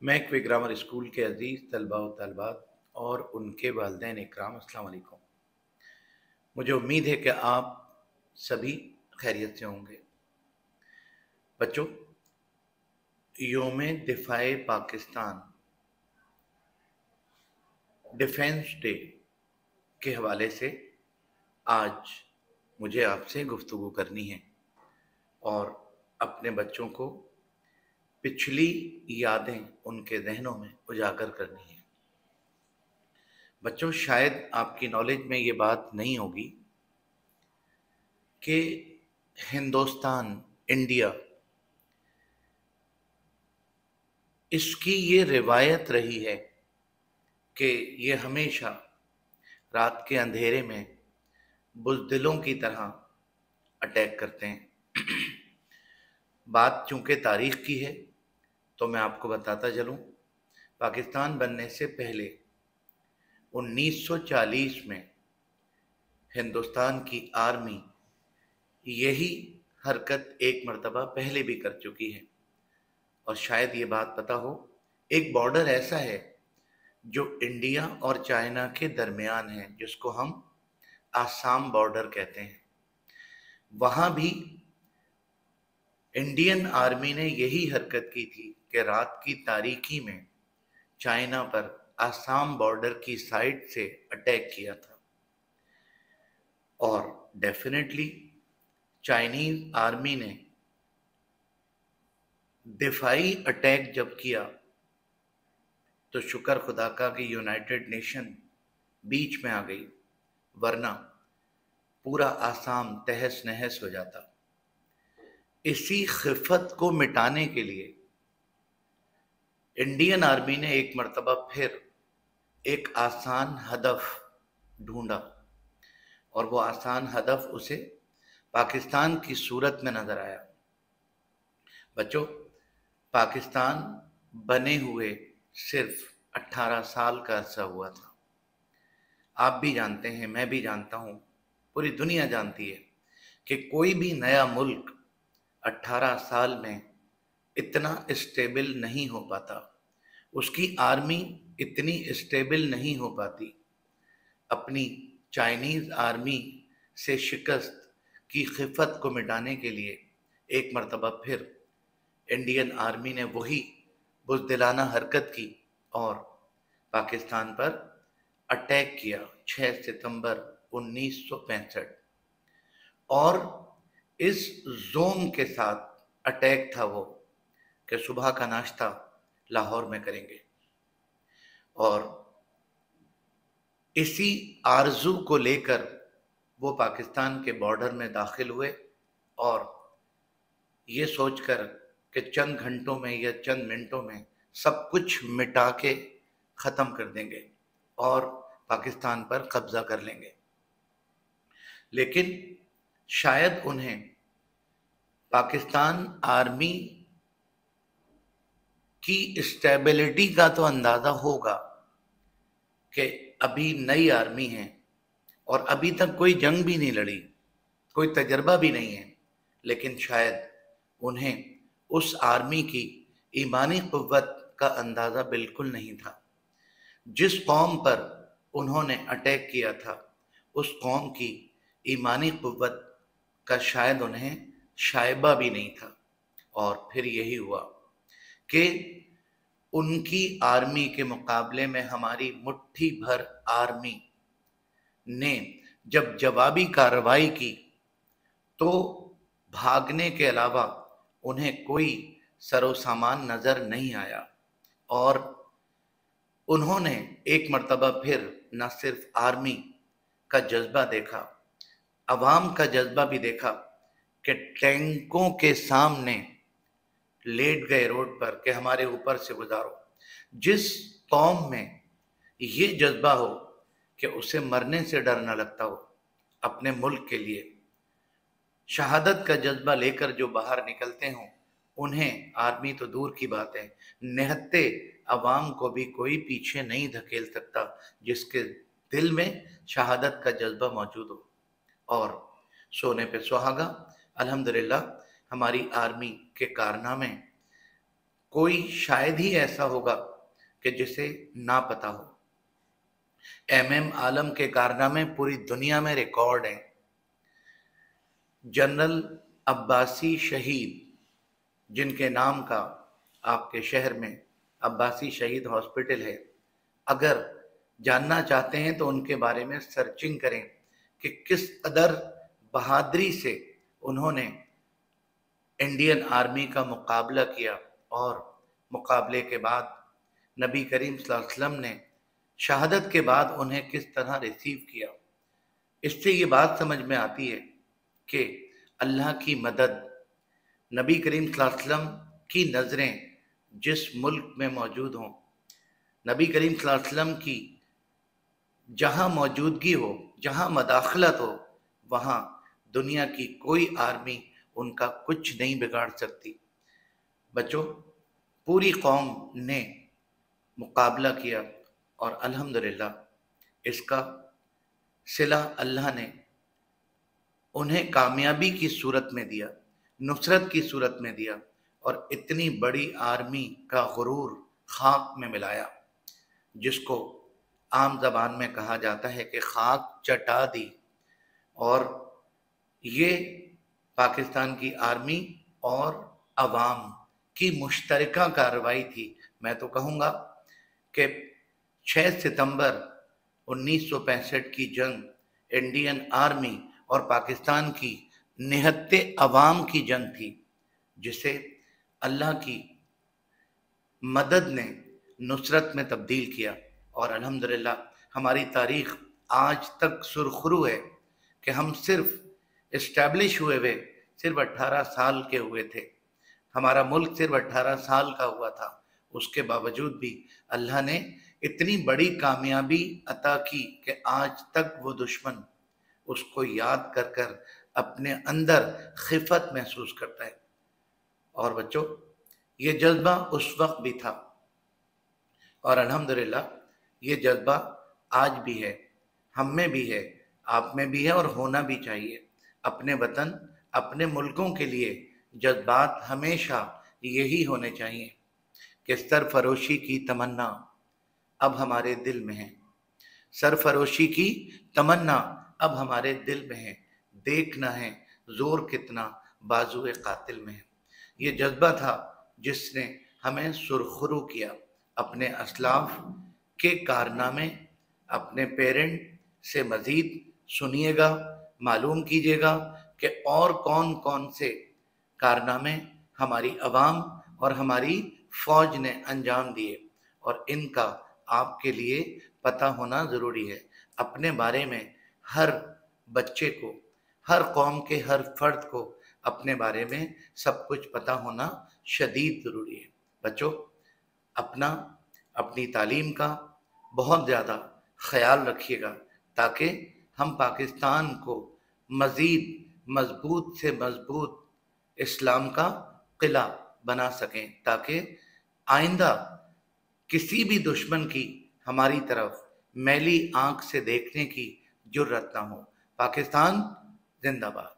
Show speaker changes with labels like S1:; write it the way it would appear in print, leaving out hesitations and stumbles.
S1: मैं quick grammar school के अजीज़ तलबा व तलबात और उनके वालिदैन इकराम, अस्सलाम वालेकुम। मुझे उम्मीद है कि आप सभी खैरियत से होंगे। बच्चों, यौम दिफ़ाए पाकिस्तान डिफेंस डे के हवाले से आज मुझे आपसे गुफ्तगू करनी है और अपने बच्चों को पिछली यादें उनके ज़हनों में उजागर करनी है। बच्चों, शायद आपकी नॉलेज में ये बात नहीं होगी कि हिंदुस्तान, इंडिया, इसकी ये रिवायत रही है कि ये हमेशा रात के अंधेरे में बुज़दिलों की तरह अटैक करते हैं। बात चूँकि तारीख़ की है तो मैं आपको बताता चलूँ, पाकिस्तान बनने से पहले 1940 में हिंदुस्तान की आर्मी यही हरकत एक मर्तबा पहले भी कर चुकी है। और शायद ये बात पता हो, एक बॉर्डर ऐसा है जो इंडिया और चाइना के दरमियान है, जिसको हम आसाम बॉर्डर कहते हैं। वहाँ भी इंडियन आर्मी ने यही हरकत की थी कि रात की तारीकी में चाइना पर आसाम बॉर्डर की साइड से अटैक किया था। और डेफिनेटली चाइनीज आर्मी ने दिफाई अटैक जब किया तो शुक्र खुदा का कि यूनाइटेड नेशन बीच में आ गई, वरना पूरा आसाम तहस नहस हो जाता। इसी खिफत को मिटाने के लिए इंडियन आर्मी ने एक मर्तबा फिर एक आसान हदफ ढूंढा और वो आसान हदफ उसे पाकिस्तान की सूरत में नजर आया। बच्चों, पाकिस्तान बने हुए सिर्फ 18 साल का अरसा हुआ था। आप भी जानते हैं, मैं भी जानता हूँ, पूरी दुनिया जानती है कि कोई भी नया मुल्क 18 साल में इतना स्टेबल नहीं हो पाता, उसकी आर्मी इतनी स्टेबल नहीं हो पाती। अपनी चाइनीज आर्मी से शिकस्त की खिफत को मिटाने के लिए एक मर्तबा फिर इंडियन आर्मी ने वही बुज़दिलाना हरकत की और पाकिस्तान पर अटैक किया 6 सितंबर 1965। और इस जोम के साथ अटैक था वो कि सुबह का नाश्ता लाहौर में करेंगे। और इसी आरजू को लेकर वो पाकिस्तान के बॉर्डर में दाखिल हुए और ये सोचकर कि चंद घंटों में या चंद मिनटों में सब कुछ मिटा के ख़त्म कर देंगे और पाकिस्तान पर कब्ज़ा कर लेंगे। लेकिन शायद उन्हें पाकिस्तान आर्मी की स्टेबिलिटी का तो अंदाज़ा होगा कि अभी नई आर्मी है और अभी तक कोई जंग भी नहीं लड़ी, कोई तजर्बा भी नहीं है, लेकिन शायद उन्हें उस आर्मी की ईमानी क़ुव्वत का अंदाज़ा बिल्कुल नहीं था। जिस कौम पर उन्होंने अटैक किया था, उस कौम की ईमानी क़ुव्वत का शायद उन्हें शायबा भी नहीं था। और फिर यही हुआ कि उनकी आर्मी के मुकाबले में हमारी मुट्ठी भर आर्मी ने जब जवाबी कार्रवाई की तो भागने के अलावा उन्हें कोई सरो सामान नजर नहीं आया। और उन्होंने एक मर्तबा फिर न सिर्फ आर्मी का जज्बा देखा, अवाम का जज्बा भी देखा कि टैंकों के सामने लेट गए रोड पर कि हमारे ऊपर से गुजारो। जिस कौम में ये जज्बा हो कि उसे मरने से डर न लगता हो, अपने मुल्क के लिए शहादत का जज्बा लेकर जो बाहर निकलते हों, उन्हें आर्मी तो दूर की बात है, निहत्ते अवाम को भी कोई पीछे नहीं धकेल सकता जिसके दिल में शहादत का जज्बा मौजूद हो। और सोने पे सुहागा, अल्हम्दुलिल्लाह हमारी आर्मी के कारनामे कोई शायद ही ऐसा होगा कि जिसे ना पता हो। MM आलम के कारनामे पूरी दुनिया में रिकॉर्ड हैं। जनरल अब्बासी शहीद, जिनके नाम का आपके शहर में अब्बासी शहीद हॉस्पिटल है, अगर जानना चाहते हैं तो उनके बारे में सर्चिंग करें कि किस कदर बहादुरी से उन्होंने इंडियन आर्मी का मुकाबला किया और मुकाबले के बाद नबी करीम सल्लल्लाहु अलैहि वसल्लम ने शहादत के बाद उन्हें किस तरह रिसीव किया। इससे ये बात समझ में आती है कि अल्लाह की मदद, नबी करीम सल्लल्लाहु अलैहि वसल्लम की नज़रें जिस मुल्क में मौजूद हों, नबी करीम सल्लल्लाहु अलैहि वसल्लम की जहाँ मौजूदगी हो, जहाँ मदाखलत हो, वहाँ दुनिया की कोई आर्मी उनका कुछ नहीं बिगाड़ सकती। बच्चों, पूरी कौम ने मुकाबला किया और अल्हम्दुलिल्लाह इसका सिला अल्लाह ने उन्हें कामयाबी की सूरत में दिया, नुसरत की सूरत में दिया और इतनी बड़ी आर्मी का गुरूर खाक में मिलाया, जिसको आम ज़बान में कहा जाता है कि खाक चटा दी। और ये पाकिस्तान की आर्मी और अवाम की मुश्तरका कार्रवाई थी। मैं तो कहूँगा कि 6 सितंबर 1965 की जंग इंडियन आर्मी और पाकिस्तान की निहत्ते अवाम की जंग थी, जिसे अल्लाह की मदद ने नुसरत में तब्दील किया। और अल्हम्दुलिल्लाह हमारी तारीख आज तक सुरखरू है कि हम सिर्फ इस्टेब्लिश हुए सिर्फ 18 साल के हुए थे, हमारा मुल्क सिर्फ 18 साल का हुआ था। उसके बावजूद भी अल्लाह ने इतनी बड़ी कामयाबी अता की कि आज तक वो दुश्मन उसको याद कर कर अपने अंदर खिफत महसूस करता है। और बच्चों, ये जज्बा उस वक्त भी था और अल्हम्दुलिल्लाह ये जज्बा आज भी है, हम में भी है, आप में भी है और होना भी चाहिए। अपने वतन, अपने मुल्कों के लिए जज्बात हमेशा यही होने चाहिए कि सरफरोशी की तमन्ना अब हमारे दिल में है, सरफरोशी की तमन्ना अब हमारे दिल में है, देखना है जोर कितना बाजुए कातिल में है। ये जज्बा था जिसने हमें सुरखरू किया। अपने असलाफ के कारनामे अपने पेरेंट से मज़ीद सुनिएगा, मालूम कीजिएगा कि और कौन कौन से कारनामे हमारी अवाम और हमारी फ़ौज ने अंजाम दिए, और इनका आपके लिए पता होना ज़रूरी है। अपने बारे में हर बच्चे को, हर कौम के हर फर्द को अपने बारे में सब कुछ पता होना शदीद ज़रूरी है। बच्चों, अपनी तालीम का बहुत ज़्यादा ख्याल रखिएगा ताकि हम पाकिस्तान को मज़ीद मजबूत से मजबूत इस्लाम का किला बना सकें, ताकि आइंदा किसी भी दुश्मन की हमारी तरफ मैली आंख से देखने की जुर्रत ना हो। पाकिस्तान जिंदाबाद।